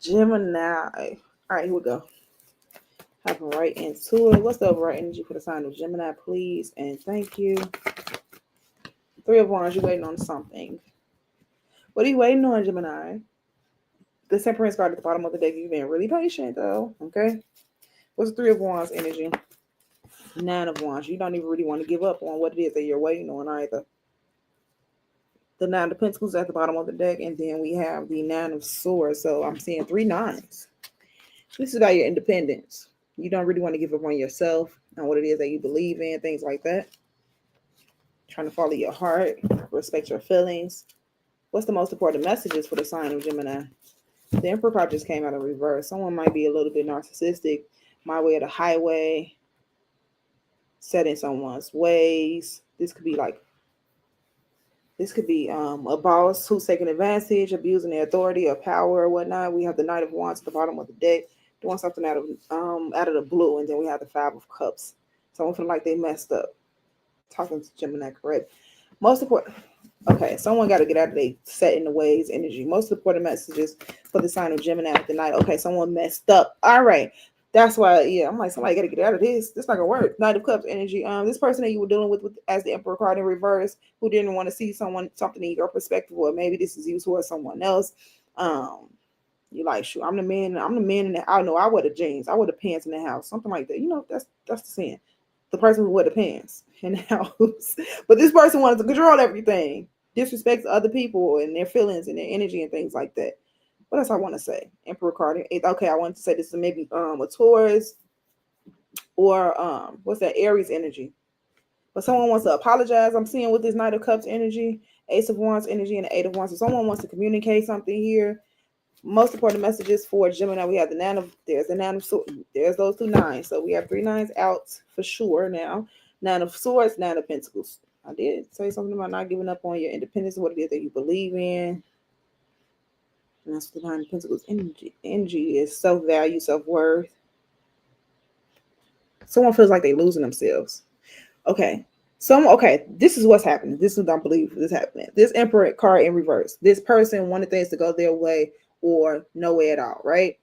Gemini. All right, here we go. Hopping right into it. What's the overall energy for the sign of Gemini, please? And thank you. Three of Wands, you're waiting on something. What are you waiting on, Gemini? The Temperance card at the bottom of the deck. You've been really patient, though. Okay. What's the Three of Wands energy? Nine of Wands. You don't even really want to give up on what it is that you're waiting on either. The Nine of Pentacles at the bottom of the deck. And then we have the Nine of Swords. So I'm seeing 3 nines. This is about your independence. You don't really want to give up on yourself and what it is that you believe in, things like that. Trying to follow your heart, respect your feelings. What's the most important messages for the sign of Gemini? The Emperor card just came out of reverse. Someone might be a little bit narcissistic. My way or the highway. Set in someone's ways. This could be a boss who's taking advantage, abusing their authority or power or whatnot. We have the Knight of Wands at the bottom of the deck, doing something out of the blue, and then we have the Five of Cups. Someone feeling like they messed up. Talking to Gemini, correct? Most important. Okay, someone got to get out of their set in the ways energy. Most important messages for the sign of Gemini at the night. Okay, someone messed up. All right. That's why, yeah, I'm like, somebody got to get out of this. This not gonna work. Knight of Cups energy. This person that you were dealing with as the Emperor card in reverse, who didn't want to see something in your perspective, or maybe this is you towards someone else. You like, shoot, I'm the man in the, I know I wear the jeans, I wear the pants in the house, something like that. You know, that's the sin. The person who wear the pants in the house. But this person wanted to control everything. Disrespects other people and their feelings and their energy and things like that. What else I want to say? Emperor card. Okay, I want to say this is maybe a Taurus or what's that? Aries energy. But someone wants to apologize. I'm seeing with this Knight of Cups energy, Ace of Wands energy, and the Eight of Wands. So someone wants to communicate something here. Most important messages for Gemini. We have there's those 2 nines. So we have 3 nines out for sure now. 9 of Swords, 9 of Pentacles. I did say something about not giving up on your independence, what it is that you believe in. And that's the 9 of Pentacles energy. Energy is self-value, self-worth. Someone feels like they're losing themselves. Okay. This is what's happening. This is what I believe is happening. This Emperor card in reverse. This person wanted things to go their way or no way at all, right?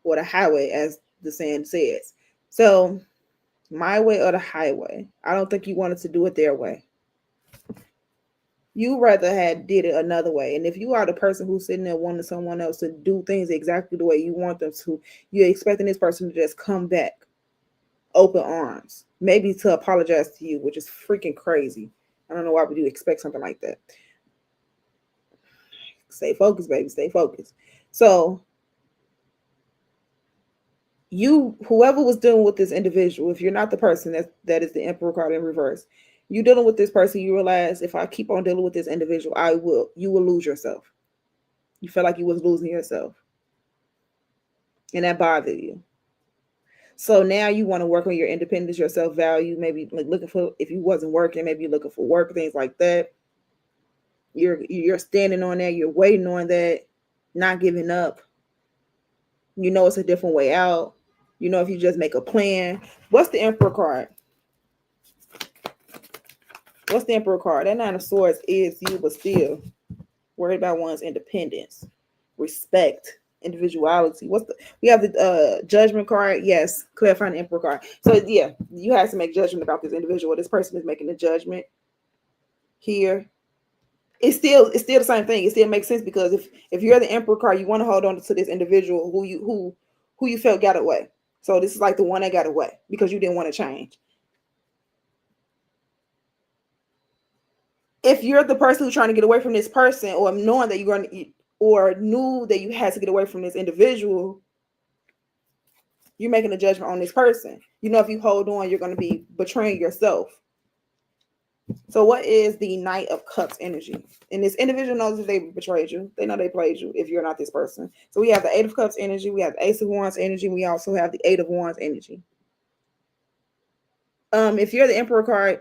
Or the highway, as the saying says. So, my way or the highway. I don't think you wanted to do it their way. You rather had did it another way. And if you are the person who's sitting there wanting someone else to do things exactly the way you want them to, you're expecting this person to just come back open arms, maybe to apologize to you, which is freaking crazy. I don't know why would you expect something like that. Stay focused, baby. Stay focused. So whoever was dealing with this individual, if you're not the person that is the Emperor card in reverse, you dealing with this person, you realize if I keep on dealing with this individual, you will lose yourself. You feel like you was losing yourself. And that bothered you. So now you want to work on your independence, your self-value, maybe like looking for, if you wasn't working, maybe you're looking for work, things like that. You're standing on that, you're waiting on that, not giving up. You know it's a different way out. You know if you just make a plan. What's the Emperor card? What's the Emperor card? That 9 of Swords is you, but still worried about one's independence, respect, individuality. We have the Judgment card. Yes, clarifying the Emperor card. So yeah, you have to make judgment about this individual. This person is making a judgment here. It's still the same thing. It still makes sense because if you're the Emperor card, you want to hold on to this individual who you felt got away. So this is like the one that got away because you didn't want to change. If you're the person who's trying to get away from this person, or knowing that you're going to, or knew that you had to get away from this individual, you're making a judgment on this person. You know, if you hold on, you're going to be betraying yourself. So what is the Knight of Cups energy? And this individual knows if they betrayed you. They know they played you if you're not this person. So we have the 8 of Cups energy. We have the Ace of Wands energy. We also have the 8 of Wands energy. If you're the Emperor card,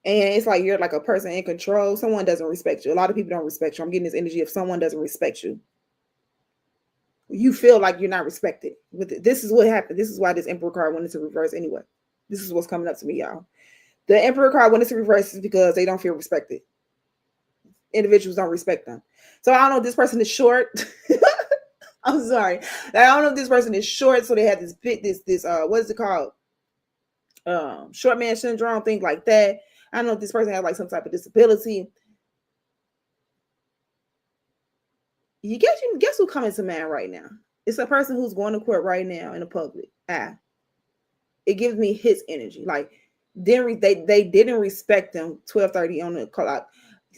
and it's like you're like a person in control, someone doesn't respect you. A lot of people don't respect you. I'm getting this energy if someone doesn't respect you. You feel like you're not respected. This is what happened. This is why this Emperor card went into reverse anyway. This is what's coming up to me, y'all. The Emperor card went into reverse is because they don't feel respected. Individuals don't respect them. So I don't know if this person is short. I'm sorry. I don't know if this person is short, so they had this what is it called? Short man syndrome, things like that. I don't know if this person has like some type of disability. You guess who coming to mind right now? It's a person who's going to court right now in the public. It gives me his energy. Like they didn't respect him. 12:30 on the clock.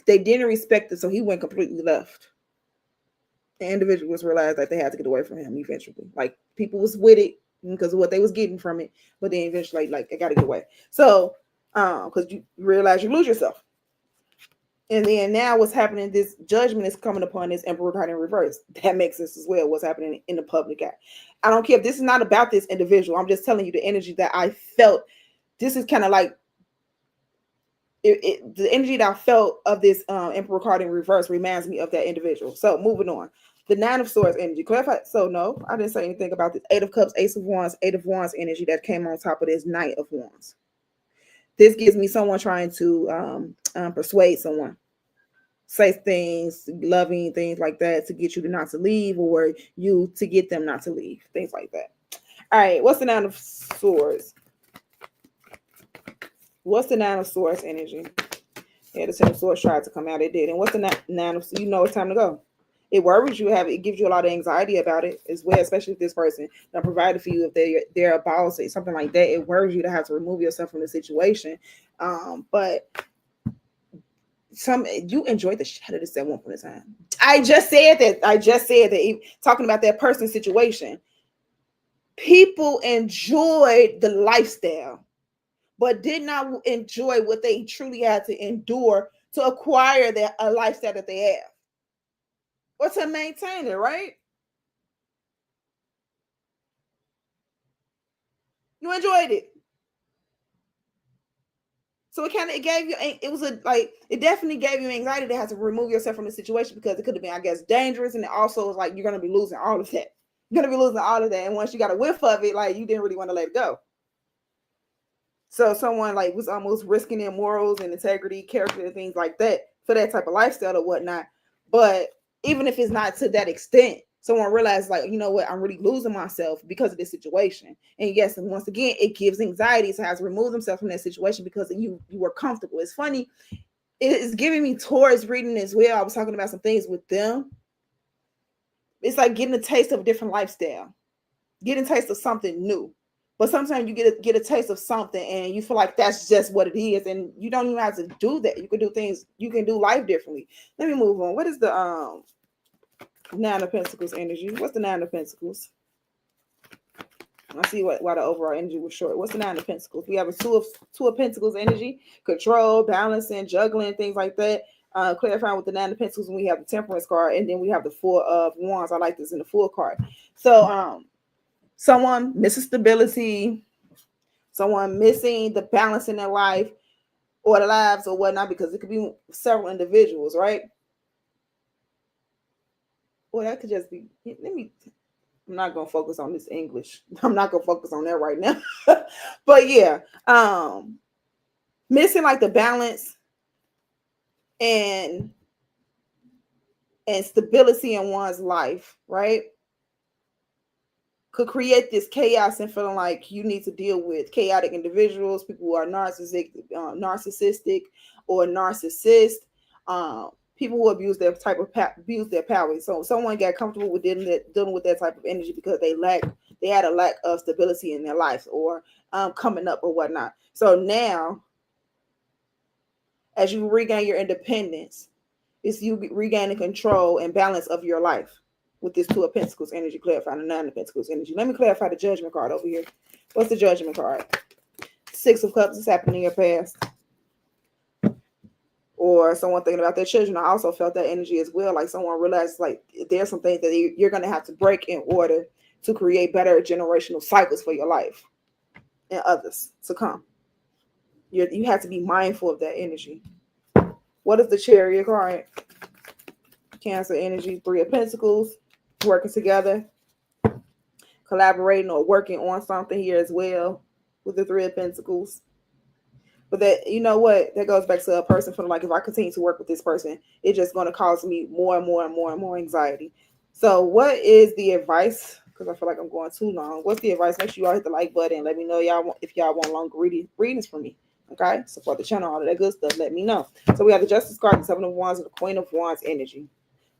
They didn't respect it, so he went completely left. The individuals realized that they had to get away from him eventually. Like people was with it because of what they was getting from it, but then eventually, like I gotta get away. So, because you realize you lose yourself. And then now what's happening, this judgment is coming upon this Emperor card in reverse. That makes sense as well, what's happening in the public eye. I don't care if this is not about this individual. I'm just telling you the energy that I felt. This is kind of like the energy that I felt of this Emperor card in reverse reminds me of that individual. So moving on. The Nine of Swords energy. Clarify. So no, I didn't say anything about this. Eight of Cups, Ace of Wands, Eight of Wands energy that came on top of this Knight of Wands. This gives me someone trying to persuade someone, say things, loving things like that to get you to not to leave, or you to get them not to leave, things like that. All right, what's the Nine of Swords? What's the Nine of Swords energy? Yeah, the Ten of Swords tried to come out, it did. And what's the Nine of? You know, it's time to go. It worries you, it gives you a lot of anxiety about it as well, especially if this person not provided for you, if they're a boss or something like that. It worries you to have to remove yourself from the situation. But you enjoyed the shit out of this at one point in time. I just said that talking about that person's situation. People enjoyed the lifestyle, but did not enjoy what they truly had to endure to acquire a lifestyle that they have. Or to maintain it, right? You enjoyed it. So it gave you, it definitely gave you anxiety to have to remove yourself from the situation because it could have been, I guess, dangerous. And it also was like, you're going to be losing all of that. You're going to be losing all of that. And once you got a whiff of it, like you didn't really want to let it go. So someone like was almost risking their morals and integrity, character, and things like that for that type of lifestyle or whatnot. But even if it's not to that extent, someone realized like, you know what, I'm really losing myself because of this situation. And yes, and once again, it gives anxiety to have to remove themselves from that situation because you were comfortable. It's funny. It is giving me Taurus reading as well. I was talking about some things with them. It's like getting a taste of a different lifestyle, getting a taste of something new. But sometimes you get a taste of something and you feel like that's just what it is. And you don't even have to do that. You can do things, you can do life differently. Let me move on. What is the Nine of Pentacles energy? What's the Nine of Pentacles? I see why the overall energy was short. What's the Nine of Pentacles? We have a two of Pentacles energy, control, balancing, juggling, things like that. Clarifying with the Nine of Pentacles, and we have the Temperance card, and then we have the Four of Wands. I like this in the Fool card. So someone misses stability, someone missing the balance in their life or their lives or whatnot, because it could be several individuals, right? Or that could just be, I'm not going to focus on this English. I'm not going to focus on that right now. But yeah, missing like the balance and stability in one's life, right? Could create this chaos and feeling like you need to deal with chaotic individuals, people who are narcissistic or narcissist, people who abuse their power. So someone got comfortable with dealing with that type of energy because they had a lack of stability in their life or coming up or whatnot. So now, as you regain your independence, it's you regaining control and balance of your life. With this Two of Pentacles energy, clarifying the Nine of Pentacles energy. Let me clarify the Judgment card over here. What's the Judgment card? Six of Cups is happening in your past. Or someone thinking about their children. I also felt that energy as well. Like someone realized like there's some things that you're going to have to break in order to create better generational cycles for your life and others to come. You have to be mindful of that energy. What is the Chariot card? Cancer energy, Three of Pentacles. Working together, collaborating or working on something here as well with the Three of Pentacles. But that, you know what, that goes back to a person feeling like if I continue to work with this person, it's just going to cause me more and more and more and more anxiety. So what is the advice? Because I feel like I'm going too long. What's the advice? Make sure you all hit the like button and let me know if y'all want longer readings from me. Okay, support the channel, all of that good stuff. Let me know. So we have the Justice card, the Seven of Wands, and the Queen of Wands energy.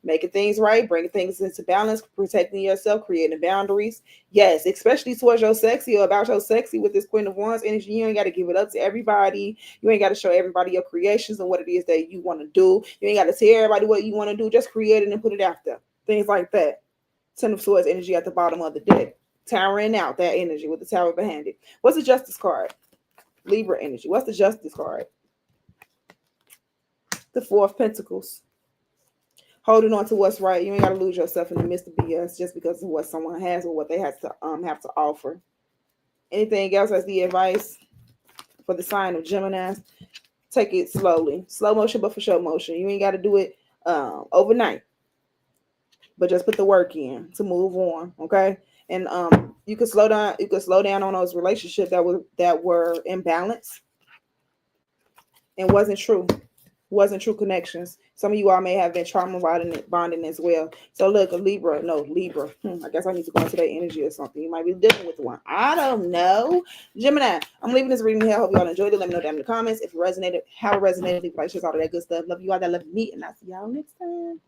Making things right, bringing things into balance, protecting yourself, creating boundaries. Yes, especially towards your sexy or about your sexy with this Queen of Wands energy. You ain't got to give it up to everybody. You ain't got to show everybody your creations and what it is that you want to do. You ain't got to tell everybody what you want to do. Just create it and put it out there. Things like that. Ten of Swords energy at the bottom of the deck. Towering out that energy with the tower behind it. What's the Justice card? Libra energy. What's the Justice card? The Four of Pentacles. Holding on to what's right. You ain't got to lose yourself in the midst of BS just because of what someone has or what they have to offer. Anything else as the advice for the sign of Gemini? Take it slowly. Slow motion, but for sure motion. You ain't got to do it overnight. But just put the work in to move on, okay? And you could slow down. You could slow down on those relationships that were imbalance and wasn't true connections. Some of you all may have been trauma bonding as well. So look, Libra. I guess I need to go into that energy or something. You might be dealing with one. I don't know. Gemini, I'm leaving this reading here. I hope you all enjoyed it. Let me know down in the comments if it resonated, how it resonated, leave likes, all of that good stuff. Love you all that love me, and I'll see y'all next time.